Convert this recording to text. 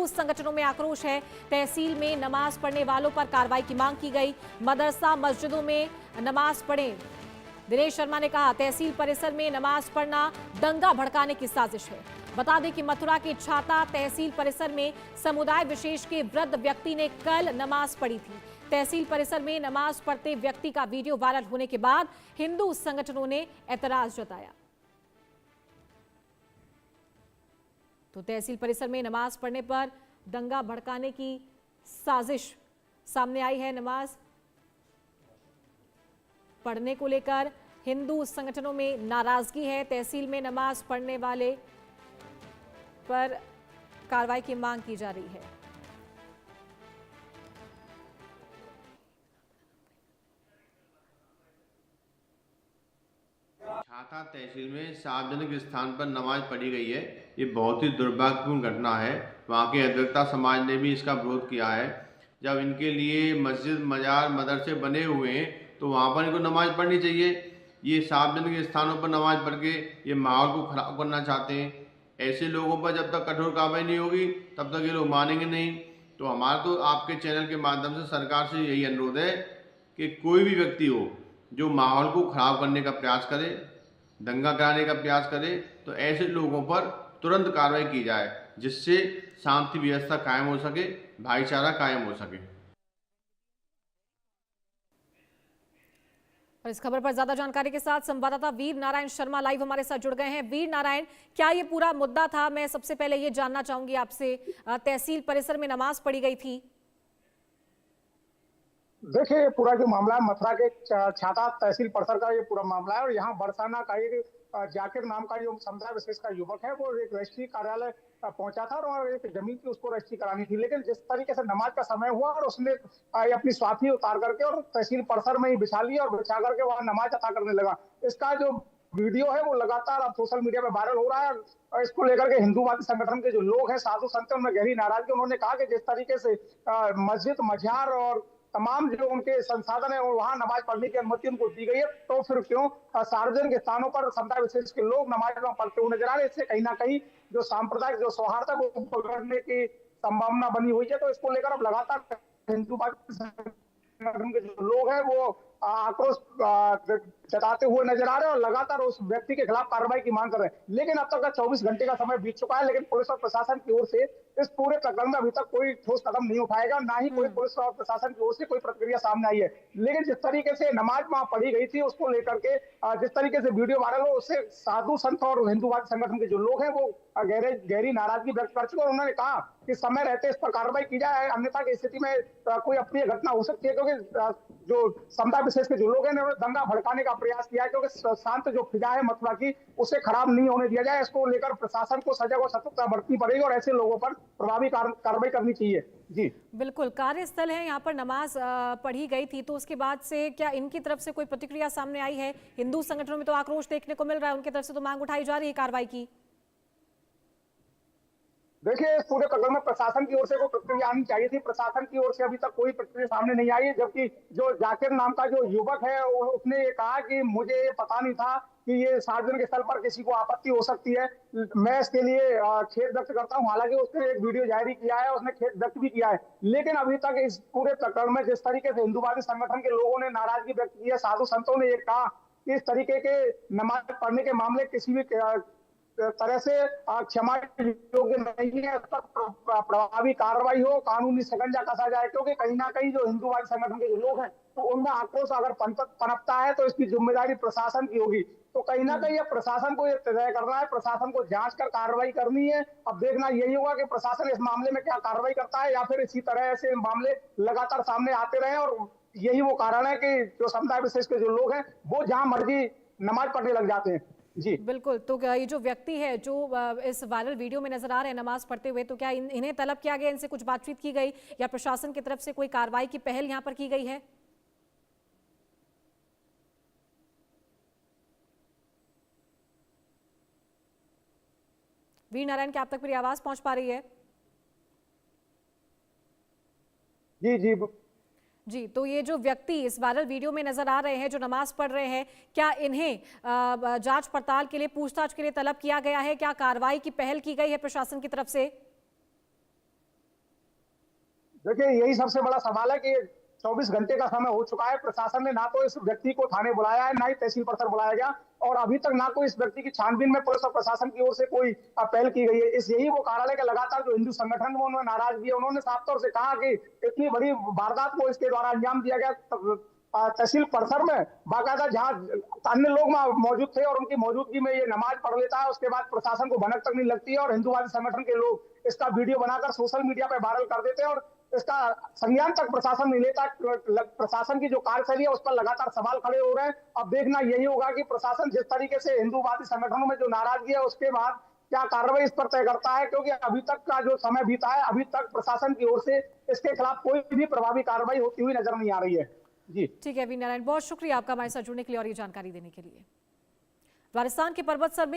हिंदू संगठनों में आक्रोश है। तहसील में नमाज पढ़ने वालों पर कार्रवाई की मांग की गई। मदरसा मस्जिदों में नमाज पढ़ें। दिनेश शर्मा ने कहा, तहसील परिसर में नमाज पढ़ना दंगा भड़काने की साजिश है। बता दें कि मथुरा के छाता तहसील परिसर में समुदाय विशेष के वृद्ध व्यक्ति ने कल नमाज पढ़ी थी। तहसील परिसर में नमाज पढ़ते व्यक्ति का वीडियो वायरल होने के बाद हिंदू संगठनों ने ऐतराज जताया। तो तहसील परिसर में नमाज पढ़ने पर दंगा भड़काने की साजिश सामने आई है। नमाज पढ़ने को लेकर हिंदू संगठनों में नाराजगी है। तहसील में नमाज पढ़ने वाले पर कार्रवाई की मांग की जा रही है। छाता तहसील में सार्वजनिक स्थान पर नमाज पढ़ी गई है। ये बहुत ही दुर्भाग्यपूर्ण घटना है। वहाँ के अधिवक्ता समाज ने भी इसका विरोध किया है। जब इनके लिए मस्जिद, मजार, मदरसे बने हुए हैं तो वहाँ पर इनको नमाज पढ़नी चाहिए। ये सार्वजनिक स्थानों पर नमाज पढ़ के ये माहौल को खराब करना चाहते हैं। ऐसे लोगों पर जब तक कठोर कार्रवाई नहीं होगी तब तक ये लोग मानेंगे नहीं। तो हमारा तो आपके चैनल के माध्यम से सरकार से यही अनुरोध है कि कोई भी व्यक्ति हो जो माहौल को खराब करने का प्रयास करे, दंगा कराने का प्रयास करे, तो ऐसे लोगों पर तुरंत कार्रवाई की जाए, जिससे शांति व्यवस्था कायम हो सके, भाईचारा कायम हो सके। और इस खबर पर ज्यादा जानकारी के साथ संवाददाता वीर नारायण शर्मा लाइव हमारे साथ जुड़ गए हैं। वीर नारायण, क्या ये पूरा मुद्दा था? मैं सबसे पहले ये जानना चाहूंगी आपसे, तहसील परिसर में नमाज पढ़ी गई थी। देखिए, पूरा जो मामला है मथुरा के छाता तहसील परिसर का ये पूरा मामला है। और यहाँ बरसाना का एक जाकिर नाम का जो समुदाय विशेष का युवक है वो एक रजिस्ट्री कार्यालय पहुंचा था और एक जमीन की उसको रजिस्ट्री करानी थी। लेकिन जिस तरीके से नमाज का समय हुआ और उसने अपनी स्वाथी उतार करके और तहसील परिसर में ही बिछा ली और बिछा करके वहां नमाज अदा करने लगा। इसका जो वीडियो है वो लगातार अब सोशल मीडिया में वायरल हो रहा है। और इसको लेकर के हिंदूवादी संगठन के जो लोग हैं, साधु संत, उनमें गहरी नाराजगी। उन्होंने कहा कि जिस तरीके से मस्जिद, मजार और तमाम जो उनके संसाधन है वहां नमाज पढ़ने की अनुमति उनको दी गई है, तो फिर क्यों सार्वजनिक स्थानों पर समुदाय विशेष के लोग नमाज पढ़ते हुए नजर आ रहे। इससे कहीं ना कहीं जो सांप्रदायिक जो सौहार्द है वो बिगड़ने की संभावना बनी हुई है। तो इसको लेकर अब लगातार हिंदूवादी संगठन के जो लोग हैं वो आक्रोश जताते हुए नजर आ रहे हैं और लगातार उस व्यक्ति के खिलाफ कार्रवाई की मांग कर रहे हैं। लेकिन अब तक का 24 घंटे का समय बीत चुका है, लेकिन पुलिस और प्रशासन की ओर से इस पूरे प्रकरण में अभी तक कोई ठोस कदम नहीं उठाएगा, ना ही कोई पुलिस और प्रशासन की ओर से कोई प्रतिक्रिया सामने आई है। लेकिन जिस तरीके से नमाज वहां पढ़ी गई थी उसको लेकर के जिस तरीके से वीडियो वायरल हो, उससे साधु संत और हिंदूवादी संगठन के जो लोग हैं वो गहरी नाराजगी व्यक्त कर चुके हैं। उन्होंने कहा कि समय रहते इस पर कार्रवाई की जाए, अन्यथा की स्थिति में कोई अप्रिय घटना हो सकती है। क्योंकि जो समुदाय विशेष के जो लोग हैं उन्होंने दंगा भड़काने का प्रयास किया है, क्योंकि शांत जो फिजा है मथुरा की उसे खराब नहीं होने दिया जाए। इसको लेकर प्रशासन को सजग और सतर्कता बरतनी पड़ेगी और ऐसे लोगों पर प्रभावी कार्रवाई करनी चाहिए। जी बिल्कुल, कार्यस्थल है, यहाँ पर नमाज पढ़ी गई थी, तो उसके बाद से क्या इनकी तरफ से कोई प्रतिक्रिया सामने आई है? हिंदू संगठनों में तो आक्रोश देखने को मिल रहा है, उनकी तरफ से तो मांग उठाई जा रही है कार्रवाई की। देखिए, इस पूरे प्रकरण में प्रशासन की ओर से कोई प्रतिक्रिया आनी चाहिए थी। प्रशासन की ओर से अभी तक कोई प्रतिक्रिया सामने नहीं आई है। जबकि जो जाकिर नाम का जो युवक है उसने ये कहा कि मुझे ये पता नहीं था कि ये सार्वजनिक स्थल पर किसी को आपत्ति हो सकती है। मैं इसके लिए खेद व्यक्त करता हूं। हालांकि उसने एक वीडियो जारी किया है, उसने खेद व्यक्त भी किया है। लेकिन अभी तक इस पूरे प्रकरण में जिस तरीके से हिंदूवादी संगठन के लोगों ने नाराजगी व्यक्त की है, साधु संतों ने ये कहा कि इस तरीके के नमाज पढ़ने के मामले किसी भी तरह से क्षमा योग्य नहीं है। प्रभावी कार्रवाई हो, कानूनी शिकंजा कसा जाए, क्योंकि कहीं ना कहीं जो हिंदूवादी संगठन के जो लोग हैं तो उनमें आक्रोश अगर पनपता है तो इसकी जिम्मेदारी प्रशासन की होगी। तो कहीं ना कहीं प्रशासन को ये तय करना है, प्रशासन को जांच कर कार्रवाई करनी है। अब देखना यही होगा कि प्रशासन इस मामले में क्या कार्रवाई करता है, या फिर इसी तरह से मामले लगातार सामने आते रहे। और यही वो कारण है कि जो समुदाय विशेष के जो लोग हैं वो जहां मर्जी नमाज पढ़ने लग जाते हैं। जी बिल्कुल, तो ये जो व्यक्ति है जो इस वायरल वीडियो में नजर आ रहे हैं नमाज पढ़ते हुए, तो क्या इन्हें तलब किया गया, इनसे कुछ बातचीत की गई या प्रशासन की तरफ से कोई कार्रवाई की पहल यहाँ पर की गई है? वीर नारायण, क्या आप तक मेरी आवाज पहुंच पा रही है? जी जी जी, तो ये जो व्यक्ति इस वायरल वीडियो में नजर आ रहे हैं जो नमाज पढ़ रहे हैं, क्या इन्हें जांच पड़ताल के लिए, पूछताछ के लिए तलब किया गया है? क्या कार्रवाई की पहल की गई है प्रशासन की तरफ से? देखिए, यही सबसे बड़ा सवाल है कि 24 घंटे का समय हो चुका है, प्रशासन ने ना तो इस व्यक्ति को थाने बुलाया है, ना ही तहसील परिसर बुलाया गया, और अभी तक ना कोई इस व्यक्ति की छानबीन में पुलिस और प्रशासन की ओर से कोई पहल की गई है। यही वो कार्यालय का लगातार जो हिंदू संगठन में उन्होंने नाराजगी है, उन्होंने साफ तौर से कहा कि इतनी बड़ी वारदात को इसके द्वारा अंजाम दिया गया तहसील परिसर में, बाकायदा जहाँ अन्य लोग मौजूद थे और उनकी मौजूदगी में ये नमाज पढ़ लेता है, उसके बाद प्रशासन को भनक तक नहीं लगती है और हिंदूवादी संगठन के लोग इसका वीडियो बनाकर सोशल मीडिया पर वायरल कर देते हैं और इसका संज्ञान तक प्रशासन नहीं लेता। प्रशासन की जो कार्यशैली है उस पर लगातार सवाल खड़े हो रहे हैं। अब देखना यही होगा कि प्रशासन जिस तरीके से हिंदूवादी संगठनों में जो नाराजगी है उसके बाद क्या कार्रवाई इस पर तय करता है, क्योंकि अभी तक का जो समय बीता है अभी तक प्रशासन की ओर से इसके खिलाफ कोई भी प्रभावी कार्रवाई होती हुई नजर नहीं आ रही है। जी ठीक है वी नारायण, बहुत शुक्रिया आपका हमारे साथ जुड़ने के लिए और ये जानकारी देने के लिए। राजस्थान के पर्वतसर में